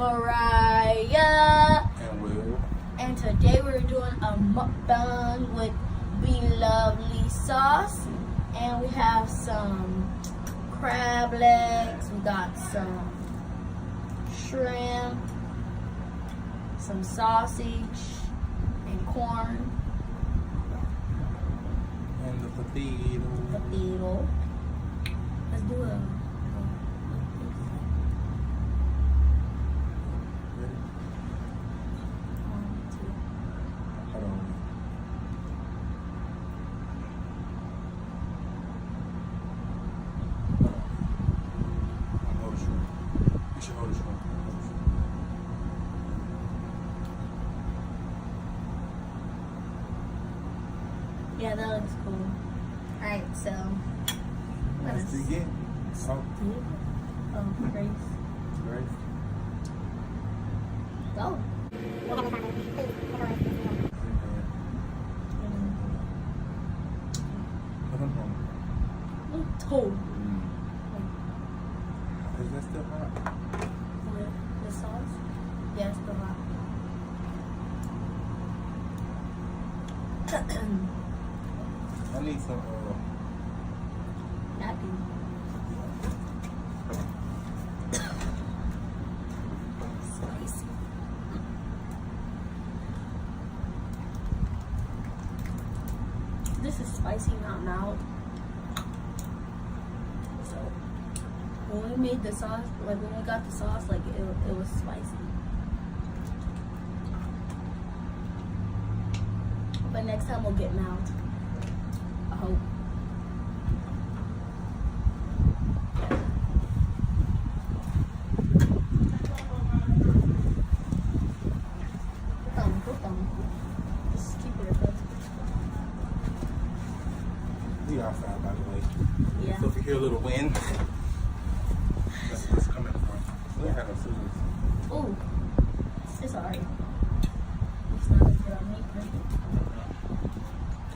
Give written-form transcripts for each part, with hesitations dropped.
Mariah. And Will. And today we're doing a mukbang with Be Lovely sauce. And we have some crab legs. We got some shrimp, some sausage, and corn. And the potato. Potato. Let's do it. Ready? 1, 2. Hold on. Hold the shrimp. You should hold the shrimp. Yeah, that looks cool. Alright, so Let's begin. Salt. Oh, grace. Grace. Go. Toad. Is that still hot? The sauce? Yes, the hot. I need some Napkin. Spicy. This is spicy, not mild. So when we made the sauce, like when we got the sauce, like it was spicy. But next time we'll get mild. I hope. Just keep it up. We outside, by the way. Yeah. So if you hear a little wind, that's where it's coming from. We don't have no scissors. Ooh, it's alright. It's not as good on me.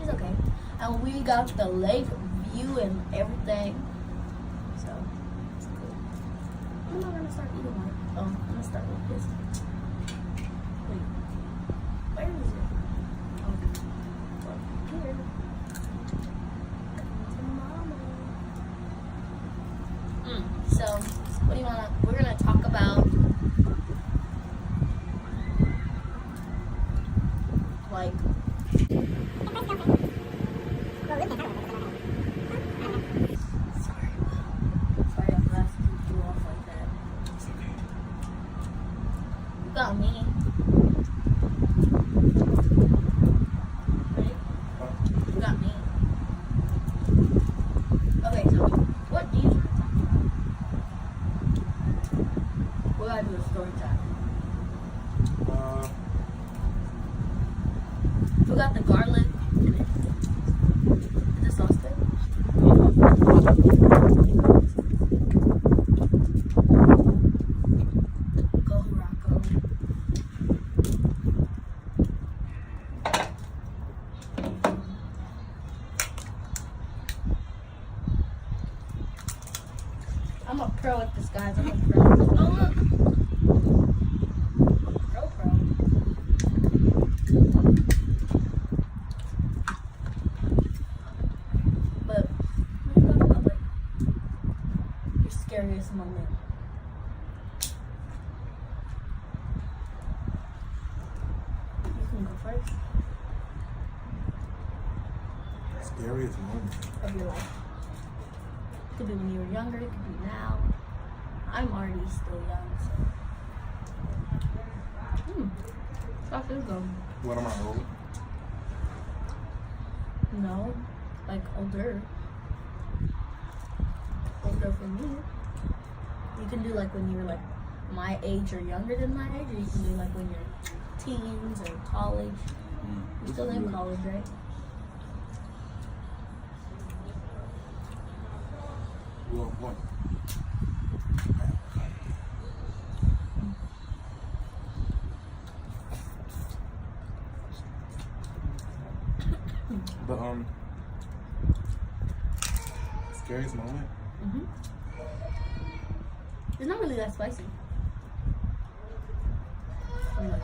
It's okay. And we got the lake view and everything. So, it's cool. I'm not gonna start eating one. Oh, I'm gonna start with this. Wait. Where is it? Oh, here. So, what do you wanna? We're gonna talk about like. Sorry, I'm asking you off like that. It's okay. You got me. Ready? You got me. Okay, so what do you want to talk about? We gotta do a story time. We got the garlic in it. Is the sauce good? Go Rocco. I'm a pro at this, guys. I'm a pro. Oh, look. Pro. But what do you talk about, like, your scariest moment? You can go first. Scariest moment. Of your life. It could be when you were younger, it could be now. I'm already still young, so. How feels though? What am I old? No, like older. Older for me. You can do like when you're like my age or younger than my age, or you can do like when you're teens or college. You still in college, right? Well, what? But scariest moment? It's not really that spicy. I'm like,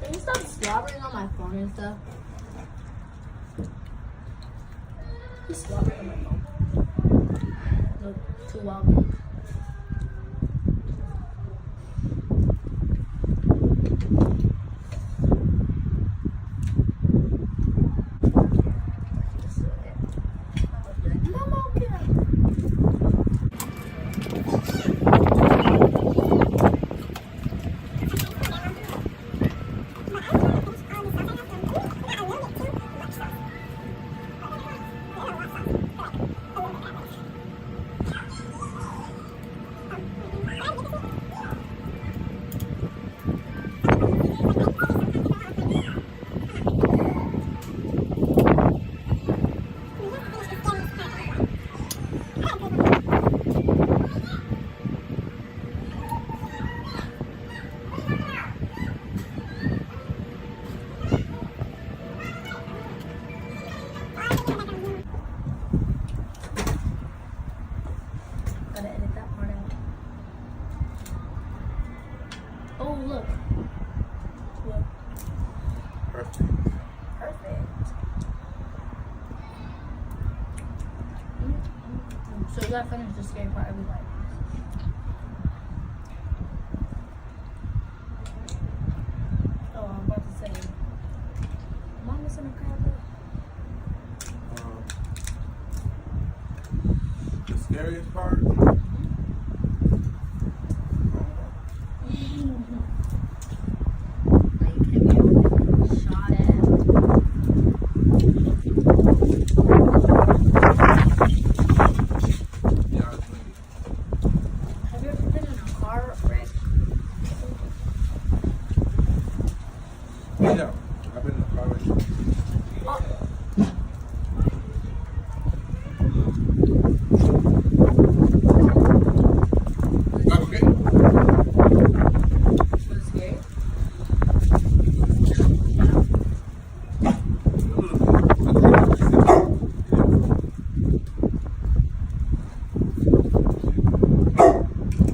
can you stop slobbering on my phone and stuff? He's slobbering on my phone. Look, too wild. Gotta edit that part out. Oh, look. Look. Perfect. Perfect. So you gotta finish the scary part every night. Oh, I'm about to say. Am I missing a crab? The scariest part? Yeah, I've been in the car wreck. Okay. Was it scary?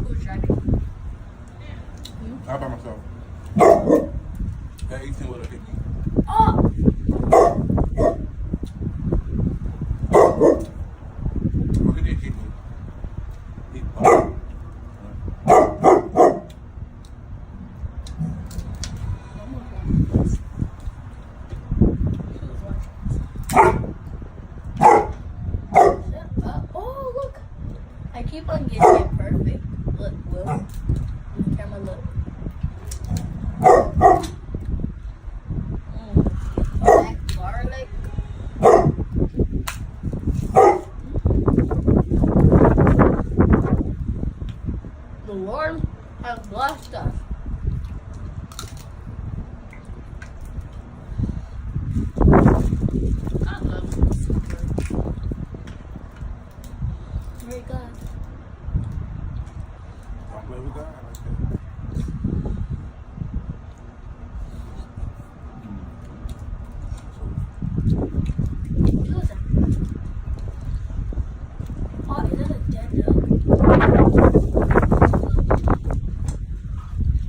Who's driving? All by myself. That 18 would have hit me. Oh! Look at that hit me. He bumped. Oh, look! I keep on getting it perfect. Look, Will. Camera, look. That garlic. The Lord has blessed us. I love this. Very good. I'm glad we got it like that. Who is that? Oh, is that a dead duck?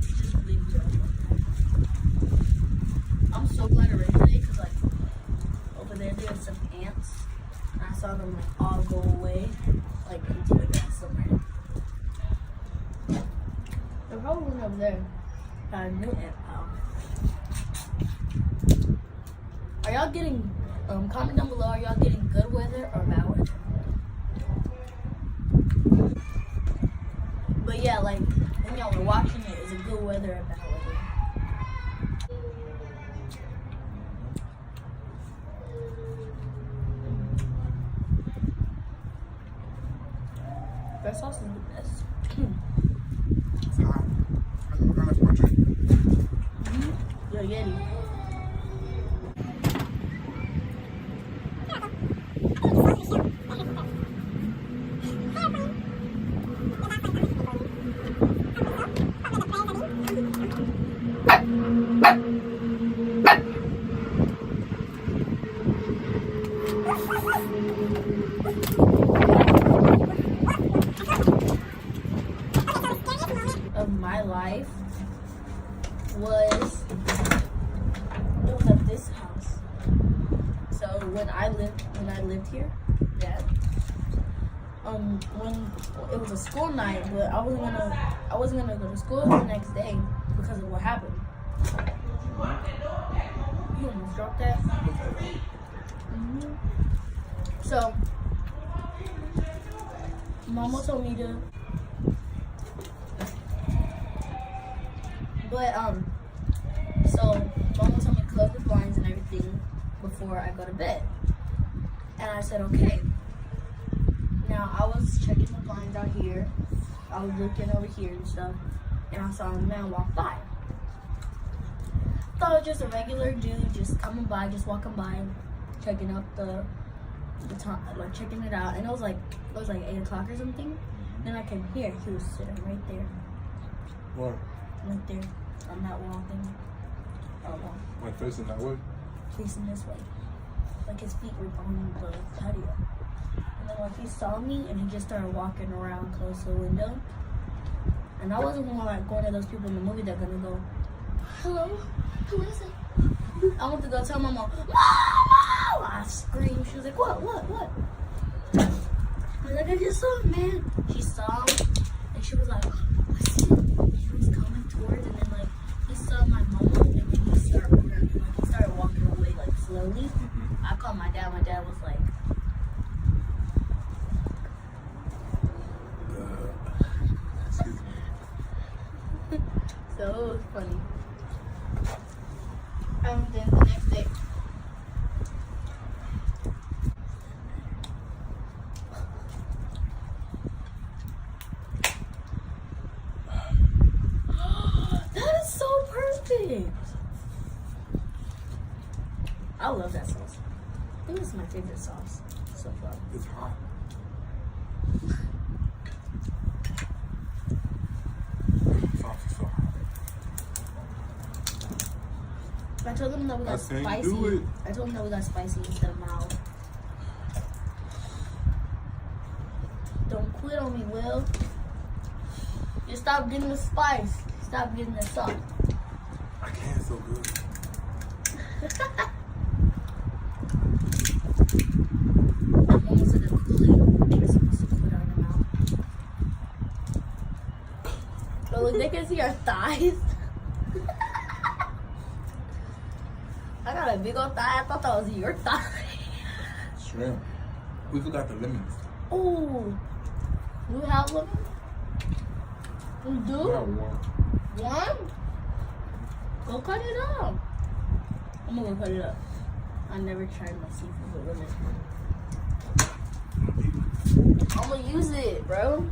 Just leave it open. I'm so glad I read today because, like, over there's some ants. And I saw them, like, all go away, like, into the grass somewhere. They're probably went over there. Got a new ant pal. Are y'all getting, comment down below, are y'all getting good weather or bad weather? But yeah, like, when y'all were watching it, is it good weather or bad weather? Red sauce is the best. It's hot. I like my drink. Yo, Yeti. Of my life was at this house. So when I lived here, yeah. When it was a school night, but I wasn't gonna go to school the next day because of what happened. You almost dropped that. So Mama told me to, so Mama told me to close the blinds and everything before I go to bed, and I said okay. Now I was checking the blinds out here. I was looking over here and stuff, and I saw a man walk by. Thought it was just a regular dude, just coming by, just walking by, checking up the time, like checking it out. And it was like 8 o'clock or something. Then I could hear he was sitting right there. What? Right there on that wall thing. Like facing that way? Facing this way. Like his feet were on the patio. And then like he saw me and he just started walking around close to the window. And I wasn't like going to those people in the movie that are gonna go, hello, who is it? I went to go tell my mom, Mom! I screamed. She was like, what? I was like, I just saw him, man. She saw him and she was like, I see him. He was coming towards, and then like he saw my mom and then he started walking away like slowly. I called my dad. My dad was like, so it was funny. Then the next day, that is so perfect. I love that sauce. I think it's my favorite sauce so far. It's hot. Sauce is so hot. I told them that we got spicy. Do it. I told them that we got spicy instead of mild. Don't quit on me, Will. Just stop getting the spice. Stop getting the salt. I can't, so good. I'm almost at a quit. You're supposed to quit on your mouth. But look, they can see our thighs. I got a big old thigh. I thought that was your thigh. Shrimp. We forgot the lemons. Oh, you have lemon? You do? We have one. One? Go cut it up. I'm gonna go cut it up. I never tried my seafood with lemon. I'm gonna use it, bro.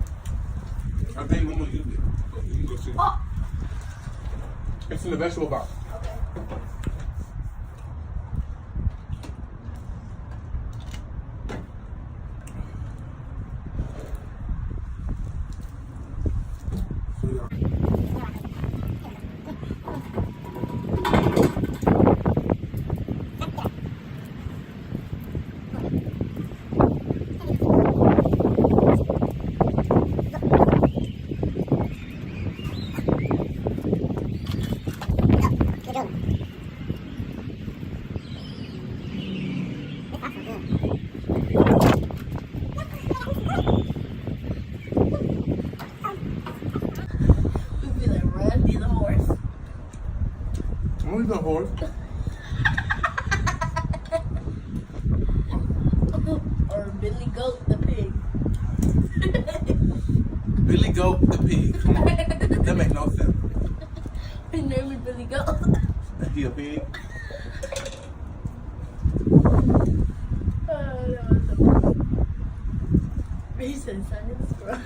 I think we're gonna use it. You can go see. Oh. It's in the vegetable box. Okay. Only the horse. Or Billy Goat the pig. Billy Goat the pig. Come on. That make no sense. His name is Billy Goat. Is he a pig? Oh, that was so funny. He said, son, it's gross.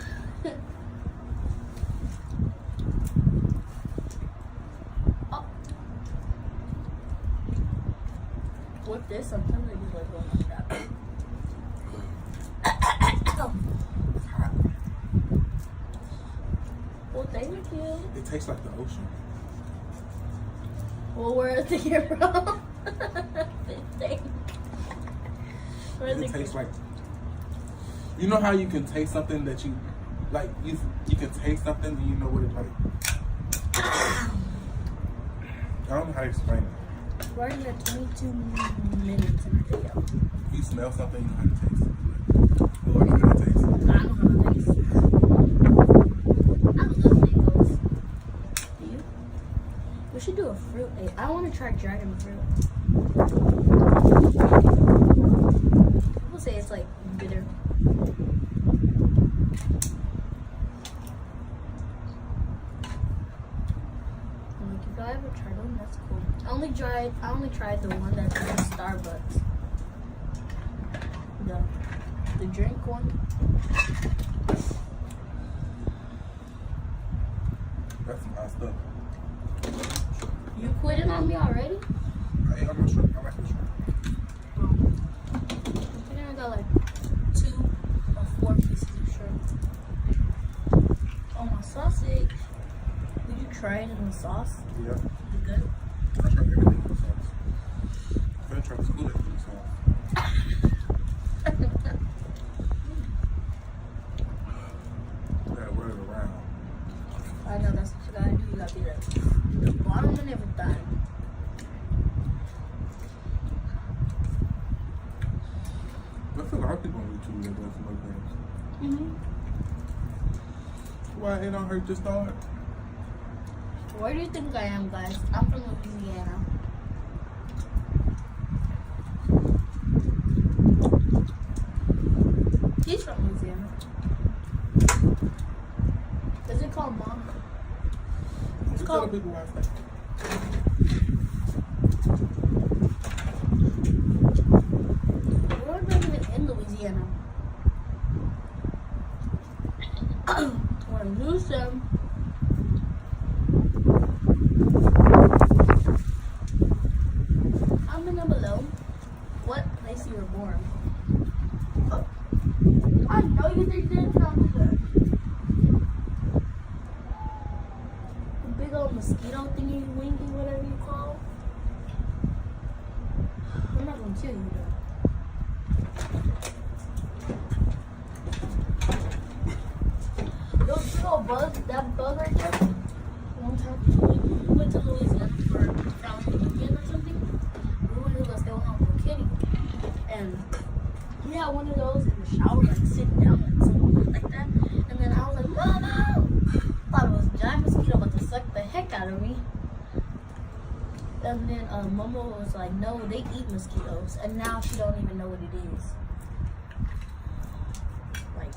With this, sometimes I just like going like that. Well, thank you. It tastes like the ocean. Well, where is it here from? It tastes like. You know how you can taste something that you like. You can taste something and you know what it's like. I don't know how to explain it. We're already at 22 minutes in the video. If you smell something, you know how to taste it. Oh, I know how to taste it. I don't know how to taste it. I love mangoes. Do you? We should do a fruit. I want to try dragon fruit. People say it's like bitter. Like if I ever tried one, that's cool. I only tried the one that's in Starbucks. The drink one. That's some hot stuff. You quitting on me already? I'm not sure. I like this one. I think I got like 2 or 4 pieces of shrimp. Oh, my sausage. Did you try it in the sauce? Yeah. Is it good? I try everything in the sauce. I'm gonna try to school it in the sauce. Gotta whirl it around. I know that's what you gotta do. You gotta be the bottom and everything. There's a lot of people on YouTube that does some things. Why it don't hurt to start? Where do you think I am, guys? I'm from Louisiana. He's from Louisiana. Is it called Mom? It's You called. tell people why it's like. We're not even in Louisiana. Want to lose them? Comment down below what place you were born. Oh. I know you think that sounds good. The big old mosquito thingy, wingy, whatever you call. I'm not gonna kill you though. Those big old bugs, that bug right there. One time we went to Louisiana for family reunion or something. We went to go stay with Uncle Kenny, and he had one of those in the shower, like sitting down like something like that. And then I was like, Mama! Thought it was a giant mosquito about to suck the heck out of me. And then Mama was like, no, they eat mosquitoes. And now she don't even know what it is. Like,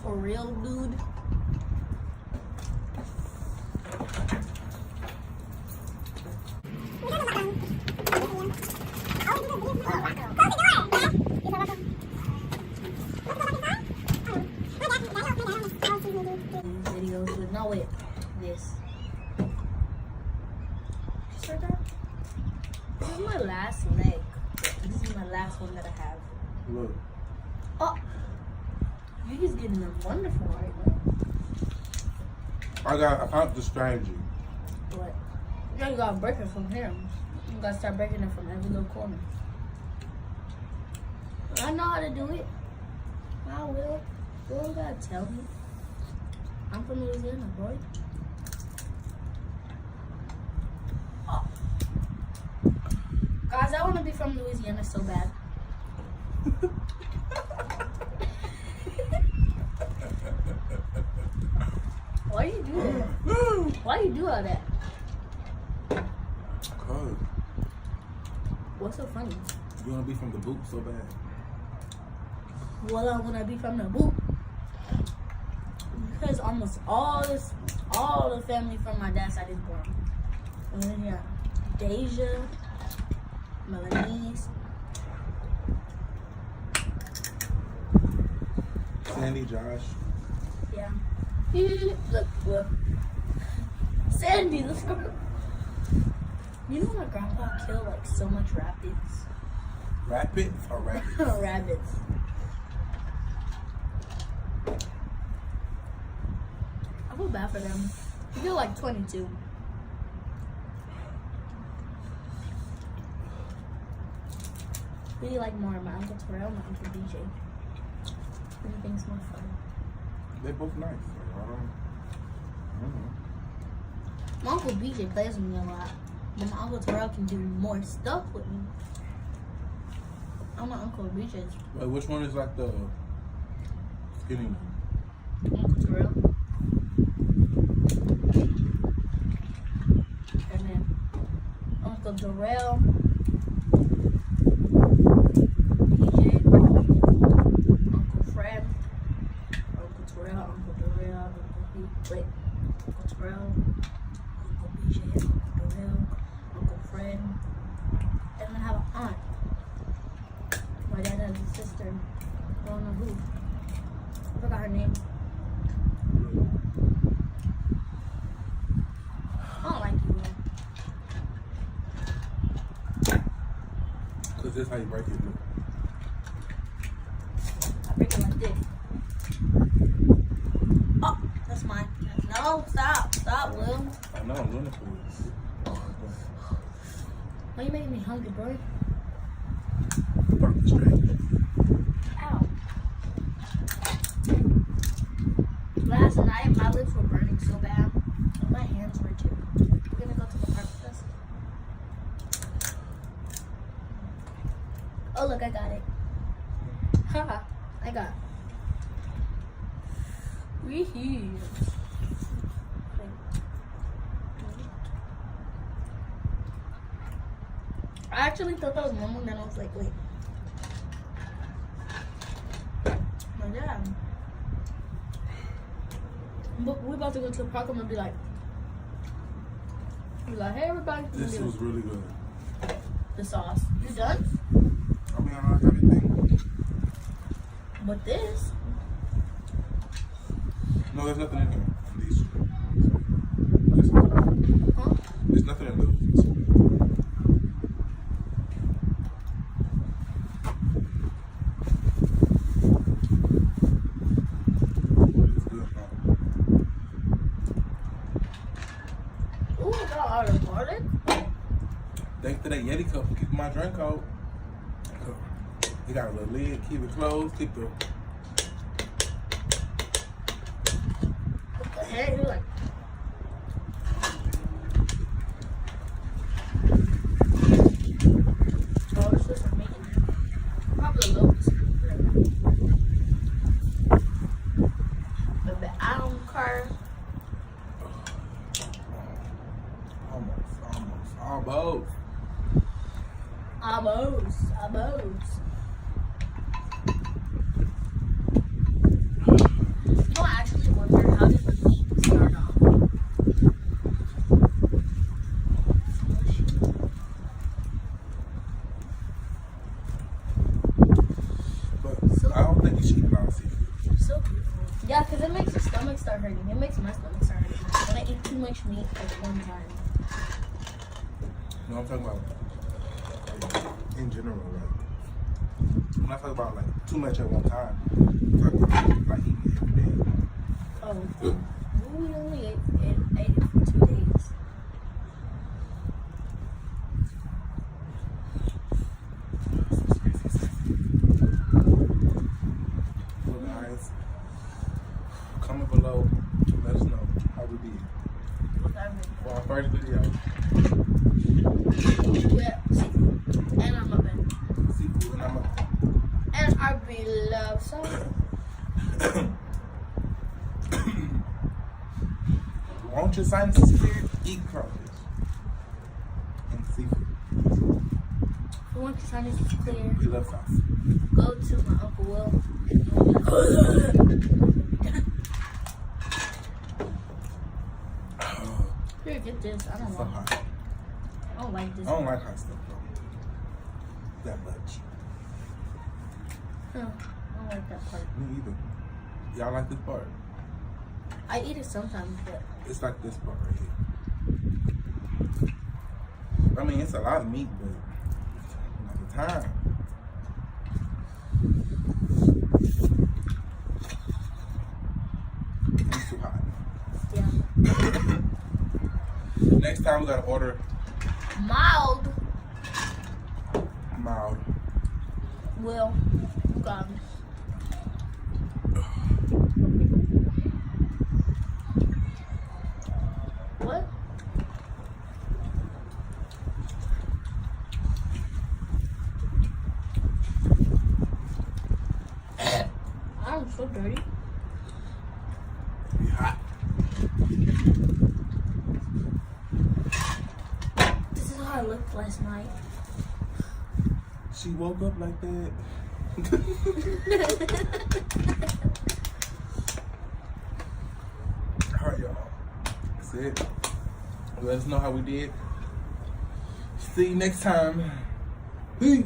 for real, dude? Videos with no wait, this. Start that? This is my last leg. This is my last one that I have. Look. Oh, you're just getting them wonderful right now. I found the strategy. What? You gotta break it from here. You gotta start breaking it from every little corner. I know how to do it. I will. You don't gotta tell me. I'm from Louisiana, boy. Oh. Guys, I want to be from Louisiana so bad. Why do you do that? Why do you do all that? Cause What's so funny? you wanna be from the boot so bad. Well, I want to be from the boot. Because almost all the family from my dad's side is born. And then yeah, Deja, Melanese. Sandy, Josh. Yeah. Look. Sandy, let's go. You know my grandpa killed like so much rabbits. Rabbits or rabbits? Rabbits. I feel bad for them. I feel like 22. Really like more my Uncle Terrell, my Uncle DJ. Who do you think's more fun? They're both nice. So I don't know. My Uncle BJ plays with me a lot. But my Uncle Terrell can do more stuff with me. I'm my Uncle BJ's. Wait, which one is like the skinny one? Uncle Terrell. And then Uncle Darrell. BJ. Uncle Fred. Uncle Terrell. Uncle Darrell. Uncle Terrell. Uncle BJ. Uncle Darrell. Uncle Fred. And then I have an aunt. My dad has a sister. I don't know who. I forgot her name. I don't like you, man. Cause this is how you break it. Look. I break it like this. Oh, that's mine. No, stop. Stop, Will. I know, I'm doing it for you. Why you making me hungry, bro? Fuck straight. Ow. Last night, my lips were burning so bad. And my hands were too. We're gonna go to the park with us. Oh, look, I got it. Haha, I got it. Wee-hee. I actually thought that was normal, then I was like, wait. My dad. But we're about to go to the park. I'm gonna be like, hey everybody. This was really good. The sauce. You done? I mean, I like everything. But this. No, there's nothing in here. These. Huh? There's nothing in those. Ooh, I got all the garlic. Thanks to that Yeti cup for keeping my drink cold. You got a little lid, keep it closed, keep the. What the heck? You're like. Oh, this is amazing. Probably a little bit. But the album card. Almost. Almost. You know, I actually wonder how did the meat start off? But I don't think you should eat a lot of seafood. So beautiful. Yeah, because it makes your stomach start hurting. It makes my stomach start hurting. When I eat too much meat at one time. You know what I'm talking about? Like, in general, like when I talk about like too much at one time, I'm talking about like eating every day. Oh, we only ate it for 2 days. So guys, comment below, let us know how we did for our first video. Yeah, and I'm up in. Seafood and I'm a And our beloved sauce. Won't your sinuses clear? Eat crawfish and seafood. If you want your sinus clear, We love sauce. go to my Uncle Will. Here, get this. I don't So want it. hot. I don't like this. I don't like hot stuff though. That much. Huh, I don't like that part. Me either. Y'all like this part? I eat it sometimes, but It's like this part right here. I mean, it's a lot of meat, but not the time. It's too hot. yeah. Next time we gotta order Mild. mild. Will. God. What? So dirty. Be hot. This is how I looked last night. She woke up like that. Alright, y'all. That's it. Let us know how we did. See you next time. Peace.